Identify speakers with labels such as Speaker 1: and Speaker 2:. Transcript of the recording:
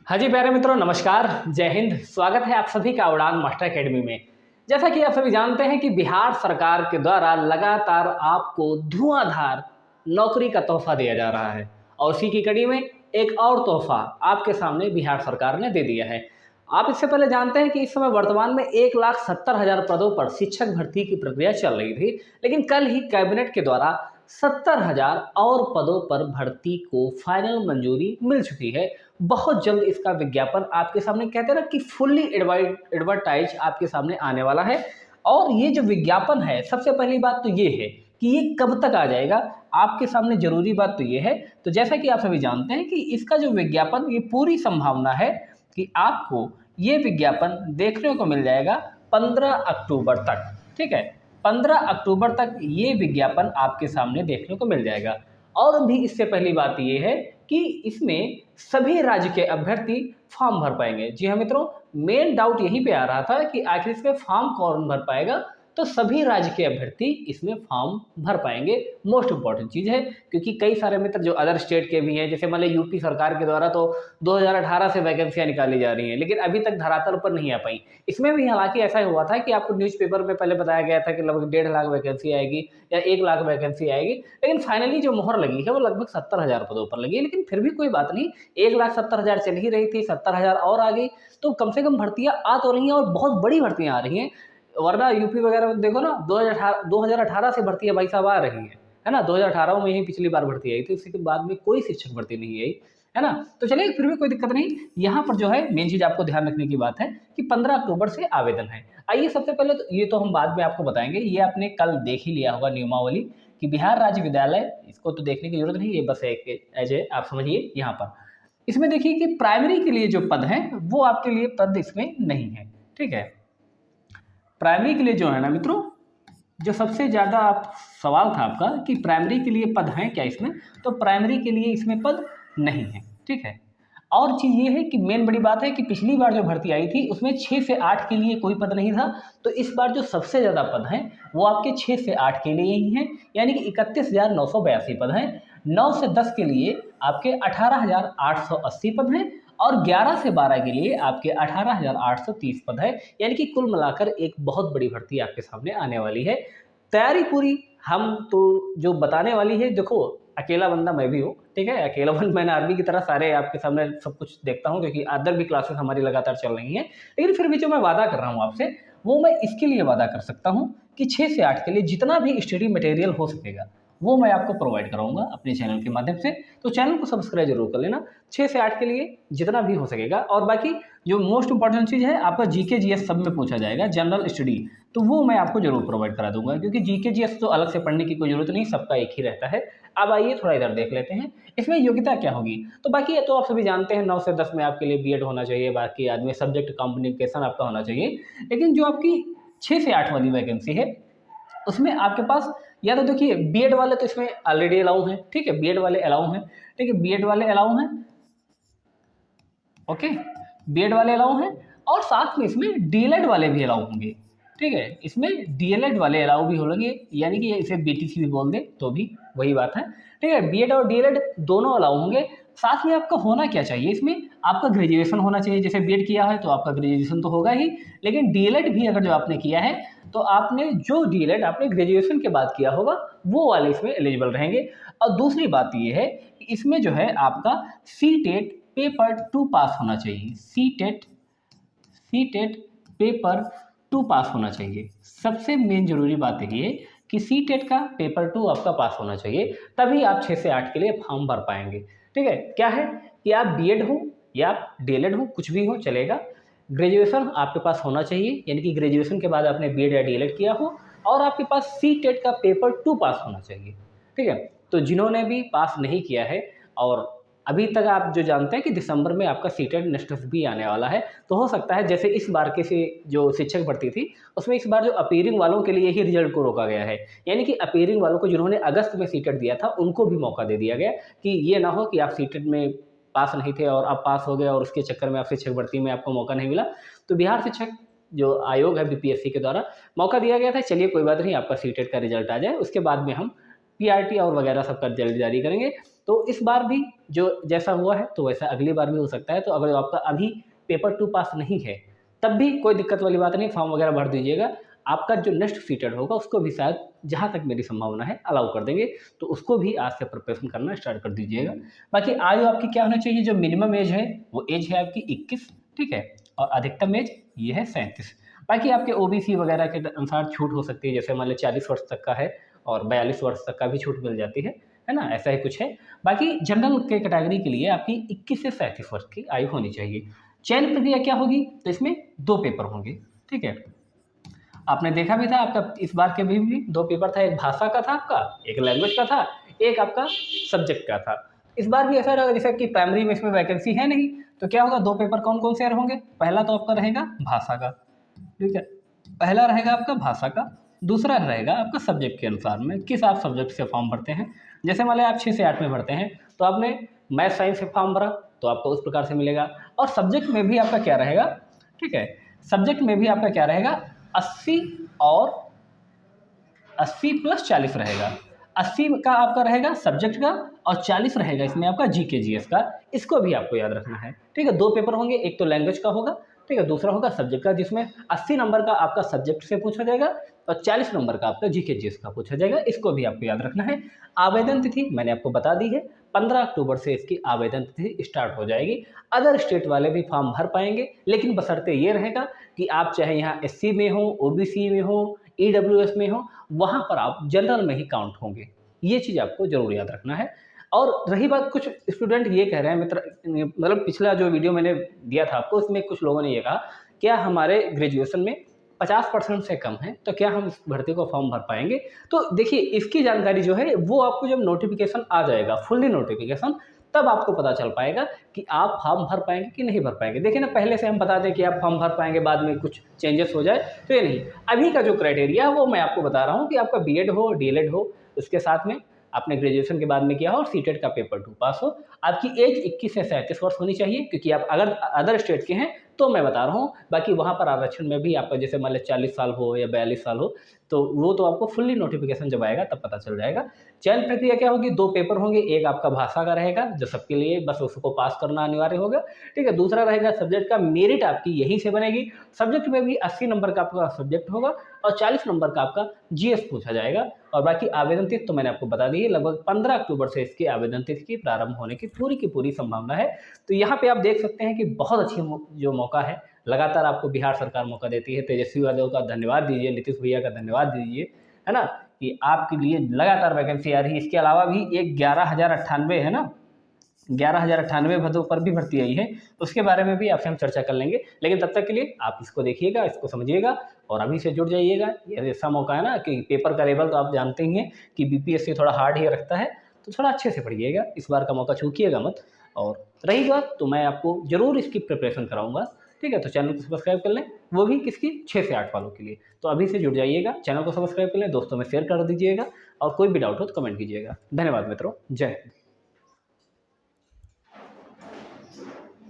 Speaker 1: हाँ जी प्यारे मित्रों, नमस्कार, जय हिंद। स्वागत है आप सभी का उड़ान मास्टर एकेडमी में। जैसा कि आप सभी जानते हैं कि बिहार सरकार के द्वारा लगातार आपको धुआंधार नौकरी का तोहफा दिया जा रहा है और उसी की कड़ी में एक और तोहफा आपके सामने बिहार सरकार ने दे दिया है। आप इससे पहले जानते हैं कि इस समय वर्तमान में 1,70,000 पदों पर शिक्षक भर्ती की प्रक्रिया चल रही थी, लेकिन कल ही कैबिनेट के द्वारा 70,000 और पदों पर भर्ती को फाइनल मंजूरी मिल चुकी है। बहुत जल्द इसका विज्ञापन आपके सामने, कहते हैं ना कि फुल्ली एडवर्टाइज आपके सामने आने वाला है। और ये जो विज्ञापन है, सबसे पहली बात तो ये है कि ये कब तक आ जाएगा आपके सामने। जरूरी बात तो ये है, तो जैसा कि आप सभी जानते हैं कि इसका जो विज्ञापन, ये पूरी संभावना है कि आपको ये विज्ञापन देखने को मिल जाएगा 15 अक्टूबर तक। ठीक है, 15 अक्टूबर तक ये विज्ञापन आपके सामने देखने को मिल जाएगा। और भी इससे पहली बात ये है कि इसमें सभी राज्य के अभ्यर्थी फॉर्म भर पाएंगे। जी हाँ मित्रों, मेन डाउट यहीं पे आ रहा था कि आखिर इसमें फॉर्म कौन भर पाएगा। तो सभी राज्य के अभ्यर्थी इसमें फॉर्म भर पाएंगे। मोस्ट इंपॉर्टेंट चीज़ है, क्योंकि कई सारे मित्र जो अदर स्टेट के भी हैं, जैसे मान लो यूपी सरकार के द्वारा तो 2018 से वैकेंसियां निकाली जा रही हैं, लेकिन अभी तक धरातल पर नहीं आ पाई। इसमें भी हालांकि ऐसा हुआ था कि आपको न्यूज़पेपर में पहले बताया गया था कि लगभग 1.5 लाख वैकेंसी आएगी या 1 लाख वैकेंसी आएगी, लेकिन फाइनली जो मोहर लगी है वो लगभग 70,000 पदों पर लगी है। लेकिन फिर भी कोई बात नहीं, 1,70,000 चल ही रही थी, 70,000 और आ गई, तो कम से कम भर्तियां आ तो रही हैं और बहुत बड़ी भर्तियां आ रही हैं। वरना यूपी वगैरह में देखो ना, 2018 से भर्तियां भाई साहब आ रही हैं, है ना। 2018 में ही पिछली बार भर्ती आई थी, उसके बाद में कोई शिक्षक भर्ती नहीं आई, है ना। तो चलिए, फिर भी कोई दिक्कत नहीं। यहाँ पर जो है मेन चीज़ आपको ध्यान रखने की बात है कि 15 अक्टूबर से आवेदन है। आइए सबसे पहले तो ये तो हम बाद में आपको बताएंगे, ये आपने कल देख ही लिया होगा नियमावली कि बिहार राज्य विद्यालय, इसको तो देखने की जरूरत नहीं, ये बस एक एज ए आप समझिए। यहाँ पर इसमें देखिए कि प्राइमरी के लिए जो पद हैं वो आपके लिए पद इसमें नहीं है। ठीक है, प्राइमरी के लिए जो है ना मित्रों, जो सबसे ज़्यादा आप सवाल था आपका कि प्राइमरी के लिए पद हैं क्या इसमें, तो प्राइमरी के लिए इसमें पद नहीं है। ठीक है, और चीज़ ये है कि मेन बड़ी बात है कि पिछली बार जो भर्ती आई थी उसमें 6 से 8 के लिए कोई पद नहीं था, तो इस बार जो सबसे ज़्यादा पद हैं वो आपके 6 से 8 के लिए ही हैं, यानी कि 31,982 पद हैं। 9 से 10 के लिए आपके 18,880 पद हैं और 11 से 12 के लिए आपके 18,830 पद है। यानी कि कुल मिलाकर एक बहुत बड़ी भर्ती आपके सामने आने वाली है। तैयारी पूरी हम तो जो बताने वाली है, देखो अकेला बंदा मैं भी हूँ, ठीक है, अकेला बंदा, मैंने आर्मी की तरह सारे आपके सामने सब कुछ देखता हूँ, क्योंकि अदर भी क्लासेस हमारी लगातार चल रही हैं। लेकिन फिर भी जो मैं वादा कर रहा हूँ आपसे, वो मैं इसके लिए वादा कर सकता हूँ कि 6 से 8 के लिए जितना भी स्टडी मटेरियल हो सकेगा वो मैं आपको प्रोवाइड कराऊंगा अपने चैनल के माध्यम से। तो चैनल को सब्सक्राइब जरूर कर लेना, 6 से 8 के लिए जितना भी हो सकेगा। और बाकी जो मोस्ट इंपॉर्टेंट चीज़ है, आपका जीके जीएस सब में पूछा जाएगा, जनरल स्टडी, तो वो मैं आपको जरूर प्रोवाइड करा दूंगा, क्योंकि जीके जीएस तो अलग से पढ़ने की कोई जरूरत नहीं, सबका एक ही रहता है। अब आइए थोड़ा इधर देख लेते हैं, इसमें योग्यता क्या होगी। तो बाकी ये तो आप सभी जानते हैं, 9 से 10 में आपके लिए बीएड होना चाहिए, बाकी आदमी सब्जेक्ट कम्युनिकेशन आपका होना चाहिए। लेकिन जो आपकी 6 से 8 वाली वैकेंसी है उसमें आपके पास, या तो देखिए बीएड वाले तो इसमें ऑलरेडी अलाउ हैं। ठीक है, बीएड वाले अलाउ हैं, ठीक है, बीएड वाले अलाउ हैं, ओके, बीएड वाले अलाउ हैं, और साथ में इसमें डीएलएड वाले भी अलाउ होंगे। ठीक है, इसमें डीएलएड वाले अलाउ भी होंगे, यानी कि इसे बीटीसी भी बोल दे तो भी वही बात है। ठीक है, बीएड और डीएलएड दोनों अलाउ होंगे। साथ में आपका होना क्या चाहिए, इसमें आपका ग्रेजुएशन होना चाहिए। जैसे बीएड किया है तो आपका ग्रेजुएशन तो होगा ही, लेकिन डीएलएड भी अगर जो आपने किया है तो आपने जो डीएलएड आपने ग्रेजुएशन के बाद किया होगा वो वाले इसमें एलिजिबल रहेंगे। और दूसरी बात ये है कि इसमें जो है आपका सीटेट पेपर 2 पास होना चाहिए। सीटेट पेपर 2 पास होना चाहिए। सबसे मेन जरूरी बात है ये कि सीटेट का पेपर 2 आपका पास होना चाहिए, तभी आप 6 से 8 के लिए फॉर्म भर पाएंगे। ठीक है, क्या है कि आप बीएड हो या आप डीएलएड हो, कुछ भी हो चलेगा, ग्रेजुएशन आपके पास होना चाहिए, यानी कि ग्रेजुएशन के बाद आपने बीएड या डीएलएड किया हो, और आपके पास सीटेट का पेपर 2 पास होना चाहिए। ठीक है, तो जिन्होंने भी पास नहीं किया है, और अभी तक आप जो जानते हैं कि दिसंबर में आपका सीटेट नेक्स्ट भी आने वाला है, तो हो सकता है जैसे इस बार के से जो शिक्षक भर्ती थी उसमें इस बार जो अपीयरिंग वालों के लिए ही रिजल्ट को रोका गया है, यानी कि अपीयरिंग वालों को जिन्होंने अगस्त में सीटेट दिया था उनको भी मौका दे दिया गया, कि ये ना हो कि आप सीटेट में पास नहीं थे और आप पास हो गए और उसके चक्कर में आप शिक्षक भर्ती में आपको मौका नहीं मिला। तो बिहार शिक्षक जो आयोग है बीपीएससी के द्वारा मौका दिया गया था, चलिए कोई बात नहीं, आपका सीटेट का रिजल्ट आ जाए, उसके बाद में हम पीआरटी और वगैरह सबका रिजल्ट जारी करेंगे। तो इस बार भी जो जैसा हुआ है तो वैसा अगली बार भी हो सकता है। तो अगर आपका अभी पेपर 2 पास नहीं है, तब भी कोई दिक्कत वाली बात नहीं, फॉर्म वगैरह भर दीजिएगा। आपका जो नेक्स्ट सीटेड होगा उसको भी शायद, जहाँ तक मेरी संभावना है, अलाउ कर देंगे, तो उसको भी आज से प्रिपरेशन करना स्टार्ट कर दीजिएगा। बाकी आयु आपकी क्या होनी चाहिए, जो मिनिमम एज है वो एज है आपकी 21, ठीक है, और अधिकतम एज ये है 37। बाकी आपके ओबीसी वगैरह के अनुसार छूट हो सकती है, जैसे मान लीजिए 40 वर्ष तक का है और 42 वर्ष तक का भी छूट मिल जाती है ना, ऐसा ही कुछ है। बाकी जनरल के कैटेगरी के लिए आपकी 21 से 37 वर्ष की आयु होनी चाहिए। चयन प्रक्रिया क्या होगी, तो इसमें 2 पेपर होंगे, ठीक है। आपने देखा भी था आपका इस बार के भी 2 पेपर था, एक भाषा का था आपका, एक लैंग्वेज का था, एक आपका सब्जेक्ट का था। इस बार भी ऐसा रहेगा जैसे कि प्राइमरी में इसमें वैकेंसी है नहीं, तो क्या होगा, 2 पेपर कौन कौन से होंगे, पहला तो आपका रहेगा भाषा का, ठीक है, पहला रहेगा आपका भाषा का, दूसरा रहेगा आपका सब्जेक्ट के अनुसार में किस आप सब्जेक्ट से फॉर्म भरते हैं। जैसे मान लिया आप 6 से 8 में भरते हैं, तो आपने मैथ साइंस से फॉर्म भरा तो आपको उस प्रकार से मिलेगा। और सब्जेक्ट में भी आपका क्या रहेगा, ठीक है, सब्जेक्ट में भी आपका क्या रहेगा, 80 और 80 प्लस 40 रहेगा। 80 का आपका रहेगा सब्जेक्ट का और 40 रहेगा इसमें आपका जीके जीएस का। इसको भी आपको याद रखना है, ठीक है। 2 पेपर होंगे, एक तो लैंग्वेज का होगा, ठीक है, दूसरा होगा सब्जेक्ट का, जिसमें 80 नंबर का आपका सब्जेक्ट से पूछा जाएगा और 40 नंबर का आपका जीके जीएस का पूछा जाएगा। इसको भी आपको याद रखना है। आवेदन तिथि मैंने आपको बता दी है, 15 अक्टूबर से इसकी आवेदन तिथि स्टार्ट हो जाएगी। अदर स्टेट वाले भी फॉर्म भर पाएंगे, लेकिन बशर्ते ये रहेगा कि आप चाहे यहाँ एससी में हो, ओबीसी में हो, ईडब्ल्यूएस में हो, वहाँ पर आप जनरल में ही काउंट होंगे। ये चीज़ आपको ज़रूर याद रखना है। और रही बात, कुछ स्टूडेंट ये कह रहे हैं मित्र, मतलब पिछला जो वीडियो मैंने दिया था आपको, उसमें कुछ लोगों ने ये कहा, क्या हमारे ग्रेजुएशन में 50% से कम है, तो क्या हम इस भर्ती को फॉर्म भर पाएंगे। तो देखिए, इसकी जानकारी जो है वो आपको जब नोटिफिकेशन आ जाएगा, फुल्ली नोटिफिकेशन, तब आपको पता चल पाएगा कि आप फॉर्म भर पाएंगे कि नहीं भर पाएंगे। देखिए ना, पहले से हम बता दें कि आप फॉर्म भर पाएंगे, बाद में कुछ चेंजेस हो जाए, तो ये नहीं। अभी का जो क्राइटेरिया है वो मैं आपको बता रहा हूँ कि आपका बीएड हो, डीएलएड हो, उसके साथ में आपने ग्रेजुएशन के बाद में किया हो और सीटेट का पेपर 2 पास हो, आपकी एज 21 से 37 वर्ष होनी चाहिए, क्योंकि आप अगर अदर स्टेट के हैं तो मैं बता रहा हूँ। बाकी वहाँ पर आरक्षण में भी आपका जैसे मान लीजिए 40 साल हो या 42 साल हो, तो वो तो आपको फुल्ली नोटिफिकेशन जब आएगा तब पता चल जाएगा। चयन प्रक्रिया क्या होगी, 2 पेपर होंगे, एक आपका भाषा का रहेगा जो सबके लिए बस उसको पास करना अनिवार्य होगा, ठीक है, दूसरा रहेगा सब्जेक्ट का, मेरिट आपकी यहीं से बनेगी। सब्जेक्ट में भी 80 नंबर का आपका सब्जेक्ट होगा और 40 नंबर का आपका जीएस पूछा जाएगा। और बाकी आवेदन तिथि तो मैंने आपको बता दी है, लगभग 15 अक्टूबर से इसकी आवेदन तिथि की प्रारंभ होने की पूरी संभावना है। तो यहाँ पे आप देख सकते हैं कि बहुत अच्छी जो मौका है, लगातार आपको बिहार सरकार मौका देती है। तेजस्वी यादव का धन्यवाद दीजिए, नीतीश भैया का धन्यवाद दीजिए, है ना, कि आपके लिए लगातार वैकेंसी आ रही है। इसके अलावा भी एक 11,098 है ना, 11,098 पदों पर भी भर्ती आई है, उसके बारे में भी आपसे हम चर्चा कर लेंगे। लेकिन तब तक के लिए आप इसको देखिएगा, इसको समझिएगा और अभी से जुड़ जाइएगा। ये ऐसा मौका है ना कि पेपर का लेवल तो आप जानते ही हैं कि बीपीएससी थोड़ा हार्ड ही रखता है, तो थोड़ा अच्छे से पढ़िएगा, इस बार का मौका चूकिएगा मत। और रही बात, तो मैं आपको ज़रूर इसकी प्रिपरेशन कराऊंगा, ठीक है। तो चैनल को सब्सक्राइब कर लें, वो भी किसकी, 6 से 8 वालों के लिए। तो अभी से जुड़ जाइएगा, चैनल को सब्सक्राइब कर लें, दोस्तों में शेयर कर दीजिएगा और कोई भी डाउट हो तो कमेंट कीजिएगा। धन्यवाद मित्रों, जय हिंद।